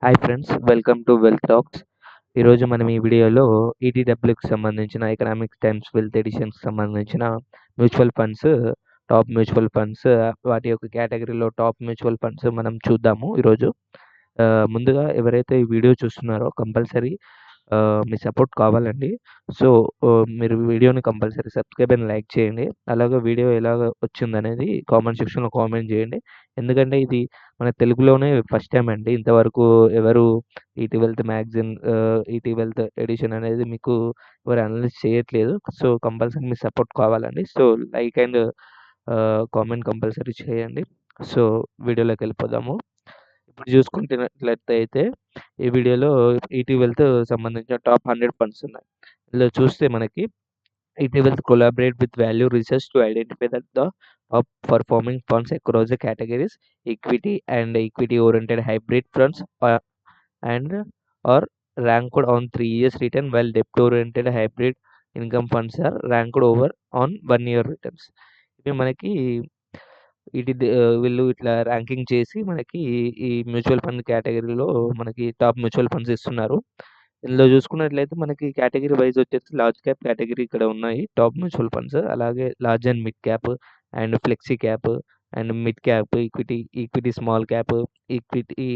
Hi friends, welcome to wealth tax. ఈరోజు మనం ఈ వీడియోలో ఈటీడబ్ల్యూకి సంబంధించిన ఎకనామిక్స్ టైమ్స్ వెల్త్ ఎడిషన్స్కి సంబంధించిన mutual funds, top mutual funds, వాటి యొక్క కేటగిరీలో టాప్ మ్యూచువల్ ఫండ్స్ మనం చూద్దాము ఈరోజు. ముందుగా ఎవరైతే ఈ వీడియో చూస్తున్నారో కంపల్సరీ మీ సపోర్ట్ కావాలండి. సో మీరు వీడియోని కంపల్సరీ సబ్స్క్రైబ్ అండ్ లైక్ చేయండి. అలాగే వీడియో ఎలాగ వచ్చిందనేది కామెంట్ సెక్షన్లో కామెంట్ చేయండి. ఎందుకంటే ఇది మన తెలుగులోనే ఫస్ట్ టైం అండి. ఇంతవరకు ఎవరు ET Wealth magazine, ET Wealth edition అనేది మీకు ఎవరు అనలైజ్ చేయట్లేదు. సో కంపల్సరీ మీ సపోర్ట్ కావాలండి. So like and comment compulsory చేయండి. సో వీడియోలోకి వెళ్ళిపోదాము. ఇప్పుడు చూసుకుంటున్నట్లయితే ఈ వీడియోలో ఈటీ వెల్త్ సంబంధించిన టాప్ 100 ఫండ్స్ ఉన్నాయి. ఇందులో చూస్తే మనకి ET Wealth collaborate with Value Research to identify the top performing funds across the categories equity and equity oriented hybrid funds and are ranked on 3 years return, while debt oriented hybrid income funds are ranked over on 1 year returns. ఇవి మనకి వీళ్ళు ఇట్లా ranking చేసి మనకి ఈ mutual fund కేటగిరీలో మనకి top mutual funds ఇస్తున్నారు. ఇందులో చూసుకున్నట్లయితే మనకి కేటగిరీ వైజ్ వచ్చేసి లార్జ్ క్యాప్ కేటగిరీ ఇక్కడ ఉన్నాయి టాప్ మ్యూచువల్ ఫండ్స్. అలాగే large and mid cap and flexi cap and mid cap, equity small cap, equity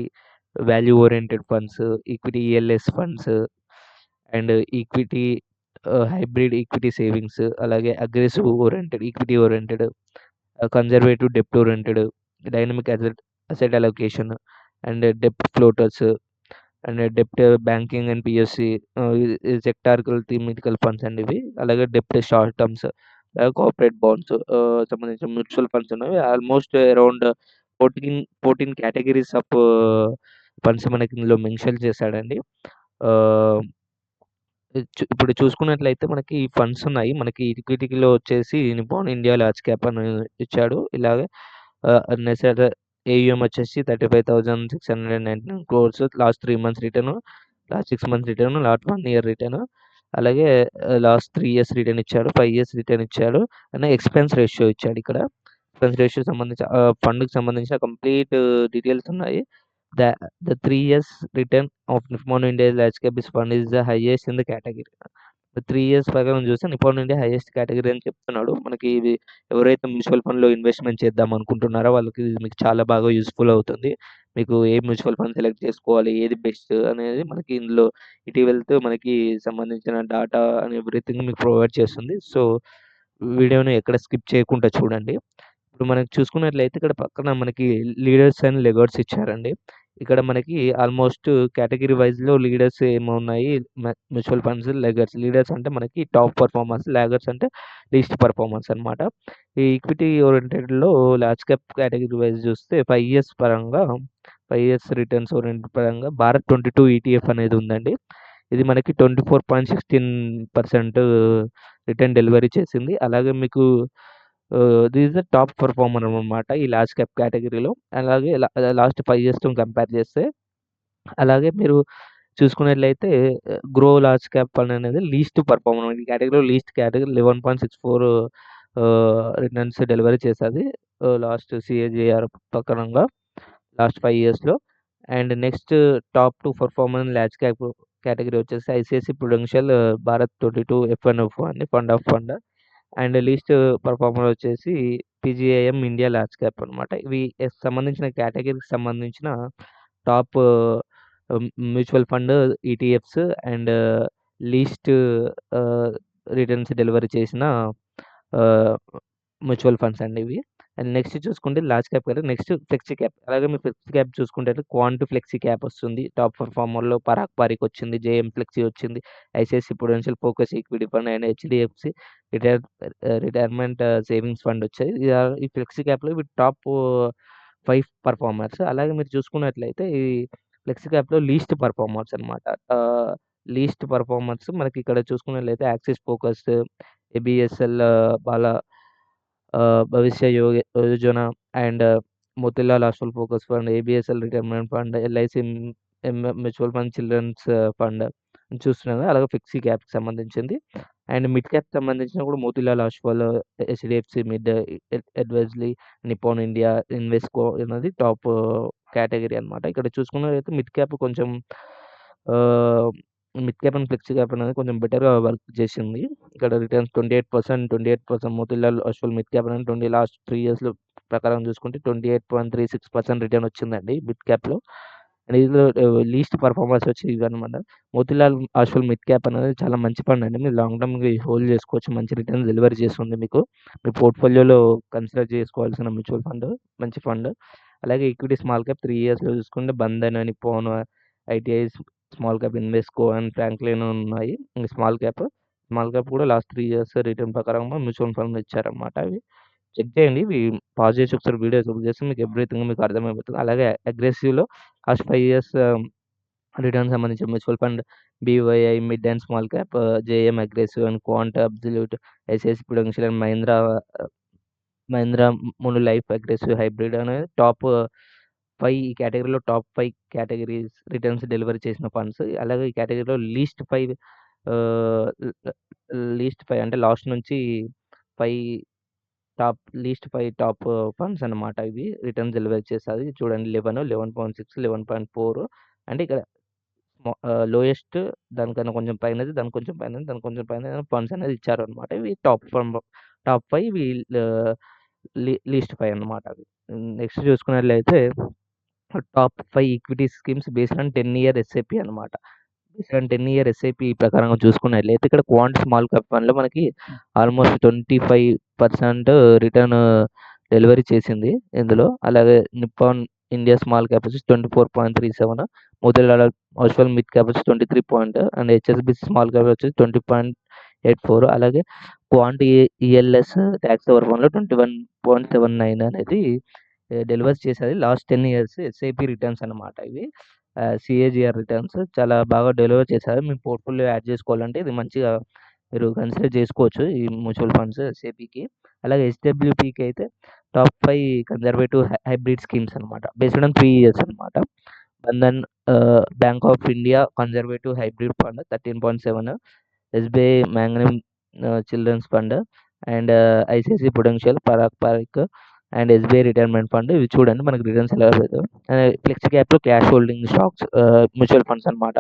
value oriented funds, equity ELS funds and equity hybrid equity savings, అలాగే aggressive oriented equity oriented, conservative డెప్ట్ oriented, dynamic asset allocation and డెప్ట్ floaters and డెప్ట్ banking and PSC, సెక్టారికల్ థీమిటికల్ funds అండి ఇవి. అలాగే డెప్ట్ short terms, corporate bonds సంబంధించిన mutual funds ఉన్నాయి. Almost around 14 categories of funds మనకి ఇందులో mention చేశాడండి. ఇప్పుడు చూసుకున్నట్లయితే మనకి ఫండ్స్ ఉన్నాయి. మనకి ఈక్విటీలో వచ్చేసి నిపాన్ ఇండియా లార్జ్ క్యాప్ అని ఇచ్చాడు. ఇలాగే నెసర్ ఏయుఎం వచ్చేసి 35,619 crores, last 3 months return, last 6 months return, last 1 year return, అలాగే లాస్ట్ 3 years రిటర్న్ ఇచ్చాడు, 5 years రిటర్న్ ఇచ్చాడు. అండ్ ఎక్స్పెన్స్ రేషియో ఇచ్చాడు. ఇక్కడ ఎక్స్పెన్స్ రేషియో సంబంధించి ఫండ్కి సంబంధించిన కంప్లీట్ డీటెయిల్స్ ఉన్నాయి. The 3 years return of Nippon India large cap fund is the highest in the category. 3 years ప్రకారం చూస్తే నిపాన్ ఇండియా హైయెస్ట్ కేటగిరీ అని చెప్తున్నాడు. మనకి ఇది ఎవరైతే మ్యూచువల్ ఫండ్లో ఇన్వెస్ట్మెంట్ చేద్దాం అనుకుంటున్నారో వాళ్ళకి ఇది మీకు చాలా బాగా యూస్ఫుల్ అవుతుంది. మీకు ఏ మ్యూచువల్ ఫండ్ సెలెక్ట్ చేసుకోవాలి, ఏది బెస్ట్ అనేది మనకి ఇందులో ఇటీవలతో మనకి సంబంధించిన డాటా అండ్ ఎవ్రీథింగ్ మీకు ప్రొవైడ్ చేస్తుంది. సో వీడియోని ఎక్కడ స్కిప్ చేయకుండా చూడండి. ఇప్పుడు మనకి చూసుకున్నట్లయితే ఇక్కడ పక్కన మనకి లీడర్స్ అండ్ లెగర్స్ ఇచ్చారండి. ఇక్కడ మనకి ఆల్మోస్ట్ కేటగిరీ వైజ్‌లో లీడర్స్ ఏమున్నాయి, మ్యూచువల్ ఫండ్స్, లెగర్స్. లీడర్స్ అంటే మనకి టాప్ పర్ఫార్మర్స్, లాగర్స్ అంటే లీస్ట్ పర్ఫార్మర్స్ అనమాట. ఈ ఈక్విటీ ఓరియంటెడ్‌లో లార్జ్ క్యాప్ కేటగిరీ వైజ్ చూస్తే 5 ఇయర్స్ పరంగా 5 ఇయర్స్ రిటర్న్స్ ఓరియంటెడ్ పరంగా భారత్ 22 ఈటీఎఫ్ అనేది ఉందండి. ఇది మనకి 24.16% రిటర్న్ డెలివరీ చేసింది. అలాగే మీకు this is the top performer అనమాట ఈ లార్జ్ క్యాప్ కేటగిరీలో. అలాగే లాస్ట్ 5 ఇయర్స్‌తో కంపేర్ చేస్తే. అలాగే మీరు చూసుకున్నట్లయితే గ్రో లార్జ్ క్యాప్ ఫండ్ అనేది లీస్ట్ పర్ఫార్మర్ ఈ కేటగిరీలో లీస్ట్ కేటగిరీ 11.64 రిటర్న్స్ డెలివరీ చేసేది లాస్ట్ సిఏజీఆర్ ప్రకారంగా లాస్ట్ 5 ఇయర్స్‌లో. And next top 2 performer large cap category వచ్చేసి ఐసిఐసిఐ ప్రుడెన్షియల్ భారత్ 22 ఎఫ్ఎన్ఎఫ్ అండి, fund of fund. And least performer వచ్చేసి పీజీఐఎం ఇండియా లార్జ్ క్యాప్ అనమాట. ఇవి సంబంధించిన కేటగిరీకి సంబంధించిన top mutual fund ETFs and least returns delivery చేసిన మ్యూచువల్ ఫండ్స్ అండి ఇవి. అండ్ నెక్స్ట్ చూసుకుంటే లార్జ్ క్యాప్ కదా, నెక్స్ట్ ఫ్లెక్సీ క్యాప్. అలాగే మీరు ఫ్లెక్సీ క్యాప్ చూసుకుంటే క్వాంట్ ఫ్లెక్సీ క్యాప్ వస్తుంది. టాప్ పర్ఫార్మర్లో పరాగ్ పారిక్ వచ్చింది, జేఎం ఫ్లెక్సీ వచ్చింది, ICICI Prudential focus equity fund and HDFC retirement savings fund వచ్చాయి. ఈ ఫ్లెక్సీ క్యాప్లో ఇవి టాప్ 5 పర్ఫార్మర్స్. అలాగే మీరు చూసుకున్నట్లయితే ఈ ఫ్లెక్సీ క్యాప్లో లీస్ట్ పర్ఫార్మర్స్ అనమాట. లీస్ట్ పర్ఫార్మర్స్ మనకి ఇక్కడ చూసుకున్నట్లయితే axis focus, ABSL, Bala Bhavishya Yojana and Motilal Oswal focus fund, ABSL retirement fund, LIC mutual fund, children's fund చూస్తున్నాం కదా. అలాగే ఫ్లెక్సీ క్యాప్కి సంబంధించింది. అండ్ మిడ్ క్యాప్ సంబంధించిన కూడా మోతిలాల్ ఓస్వాల్, హెచ్డిఎఫ్సి మిడ్, అడ్వైజ్లీ, నిపాన్ ఇండియా, ఇన్వెస్కో అనేది టాప్ కేటగరీ అనమాట. ఇక్కడ చూసుకున్నట్లయితే ఆహ్, mid cap and flexi cap అనేది కొంచెం బెటర్‌గా వర్క్ చేసింది. ఇక్కడ returns 28% Motilal Oswal mid cap అనేది లాస్ట్ 3 ఇయర్స్‌లో ప్రకారం చూసుకుంటే 28.36% రిటర్న్ వచ్చిందండి మిడ్ క్యాప్‌లో. అండ్ ఇందులో లీస్ట్ పెర్ఫార్మర్స్ వచ్చి ఇవన్నమాట. మోతిలాల్ ఓస్వాల్ మిడ్ క్యాప్ అనేది చాలా మంచి ఫండ్ అండి. మీరు లాంగ్ టర్మ్‌కి హోల్డ్ చేసుకోవచ్చు. మంచి రిటర్న్స్ డెలివరీ చేస్తుంది మీకు. మీ పోర్ట్‌ఫోలియోలో కన్సిడర్ చేసుకోవాల్సిన మ్యూచువల్ ఫండ్. మంచి ఫండ్. అలాగే ఈక్విటీ స్మాల్ క్యాప్ 3 ఇయర్స్‌లో చూసుకుంటే Bandhan, Nippon, ITI small cap, Invesco and Franklin ఉన్నాయి. ఇంక స్మాల్ క్యాప్ కూడా లాస్ట్ 3 ఇయర్స్ రిటర్న్ ప్రకారంగా మ్యూచువల్ ఫండ్ ఇచ్చారన్నమాట అవి. చెక్ చేయండి. ఇవి పాజ్ చేసి ఒకసారి వీడియో చెక్ చేస్తే మీకు ఎవ్రీథింగ్ మీకు అర్థమైపోతుంది. అలాగే అగ్రెసివ్‌లో లాస్ట్ 5 ఇయర్స్ రిటర్న్ సంబంధించిన mutual fund BYI mid and small cap, JM aggressive and quant absolute, ICICI prudential and Mahindra Manulife aggressive hybrid అనేది టాప్ 5 ఈ కేటగిరీలో టాప్ 5 కేటగిరీస్ రిటర్న్స్ డెలివరీ చేసిన ఫండ్స్. అలాగే ఈ కేటగిరీలో ఆహ్, లీస్ట్ 5 అంటే లాస్ట్ నుంచి 5 లీస్ట్ 5 టాప్ ఫండ్స్ అన్నమాట ఇవి. రిటర్న్స్ డెలివరీ చేస్తది. చూడండి 11, 11.6, 11.4 అంటే ఇక్కడ లోయెస్ట్ దానికన్నా కొంచెం పైనది, దానికి కొంచెం పైనది, దానికి కొంచెం పైన ఫండ్స్ అనేది ఇచ్చారన్నమాట. ఇవి టాప్ 5 ఇవి ఆహ్, లీస్ట్ 5 అన్నమాట అవి. నెక్స్ట్ చూసుకున్నట్లయితే top 5 equity schemes based on 10 year SIP అన్నమాట. బేస్డ్ ఆన్ 10 ఇయర్ ఎస్ఐపి ప్రకారంగా చూసుకున్నట్లయితే ఇక్కడ క్వాంట్ స్మాల్ క్యాప్ ఫండ్‌లో మనకి ఆల్మోస్ట్ 25% రిటర్న్ డెలివరీ చేసింది ఇందులో. అలాగే నిప్పాన్ ఇండియా స్మాల్ క్యాప్ వచ్చేసి 24.37, మోతిలాల్ ఓస్వాల్ మిడ్ క్యాప్ వచ్చి 23 అండ్ హెచ్ఎస్బిసి స్మాల్ క్యాప్ వచ్చేసి 20.84. అలాగే క్వాంట్ ఈఎల్ఎస్ టాక్స్ ఓవర్ ఫండ్‌లో 21.79 అనేది డెలివర్ చేసేది లాస్ట్ 10 ఇయర్స్ ఎస్ఐపి రిటర్న్స్ అన్నమాట ఇవి. సిఏజీఆర్ రిటర్న్స్ చాలా బాగా డెలివర్ చేశారు. మీ పోర్ట్‌ఫోలియో యాడ్ చేసుకోవాలంటే ఇది మంచిగా మీరు కన్సిడర్ చేసుకోవచ్చు ఈ మ్యూచువల్ ఫండ్స్ ఎస్ఐపికి. అలాగే హెచ్‌డబ్ల్యూపీకి అయితే టాప్ 5 కన్జర్వేటివ్ హైబ్రిడ్ స్కీమ్స్ అన్నమాట. బేస్డ్ ఆన్ 3 ఇయర్స్ అన్నమాట. Bandhan bank of India conservative hybrid fund 13.7, SBI magnum children's fund and ICICI prudential, Parag Parikh and SBI retirement fund. ఇవి చూడండి మనకు రిటర్న్స్ ఎలా పెడతారు. ఫ్లెక్సీ క్యాప్‌లో cash holding stocks mutual funds అన్నమాట.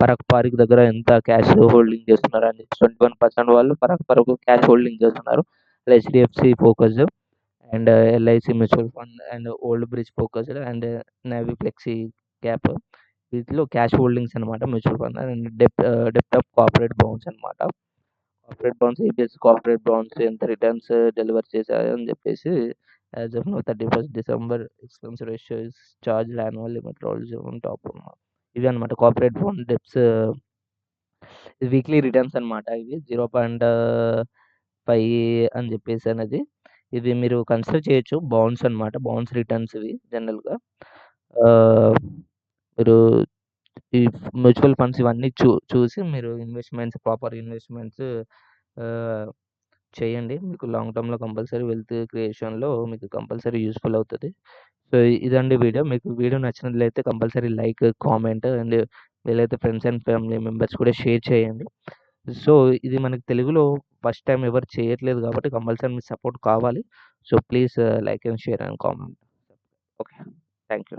పరాగ్ పారిక్ దగ్గర ఎంత క్యాష్ హోల్డింగ్ చేస్తున్నారని 21% వాళ్ళు పరాగ్ క్యాష్ హోల్డింగ్ చేస్తున్నారు. HDFC focused and LIC mutual fund and old bridge focused and Navi flexi cap. వీటిలో క్యాష్ హోల్డింగ్స్ అన్నమాట మ్యూచువల్ ఫండ్ అండ్ డెప్ట్ ఆఫ్ కార్పొరేట్ బాండ్స్ అన్నమాట. Corporate bonds, ABS corporate bonds ఎంత రిటర్న్స్ డెలివర్ చేశాయని చెప్పేసి as of now 31st December expense ratio is charged annually methodology on top అన్నమాట. ఇవి అన్నమాట corporate bond debts weekly returns అన్నమాట ఇవి 0.5 అని చెప్పేసి అనేది. ఇది మీరు కన్సిడర్ చేయొచ్చు. బాండ్స్ అన్నమాట. బాండ్స్ రిటర్న్స్ ఇవి జనరల్‌గా. ఆహ్, మీరు ఈ మ్యూచువల్ ఫండ్స్ ఇవన్నీ చూసి మీరు ప్రాపర్ ఇన్వెస్ట్‌మెంట్స్ ఆహ్, చేయండి. మీకు లాంగ్ టర్మ్‌లో కంపల్సరీ వెల్త్ క్రియేషన్‌లో మీకు కంపల్సరీ యూజ్‌ఫుల్ అవుతది. సో, ఇదండి వీడియో. మీకు వీడియో నచ్చినట్లయితే కంపల్సరీ లైక్, కామెంట్ అండ్ వీలైతే ఫ్రెండ్స్ అండ్ ఫ్యామిలీ మెంబర్స్ కూడా షేర్ చేయండి. సో, ఇది మనకి తెలుగులో ఫస్ట్ టైమ్ ఎవరు చేయట్లేదు కాబట్టి కంపల్సరీ మీ సపోర్ట్ కావాలి. So, please like and share and comment. Okay. Thank you.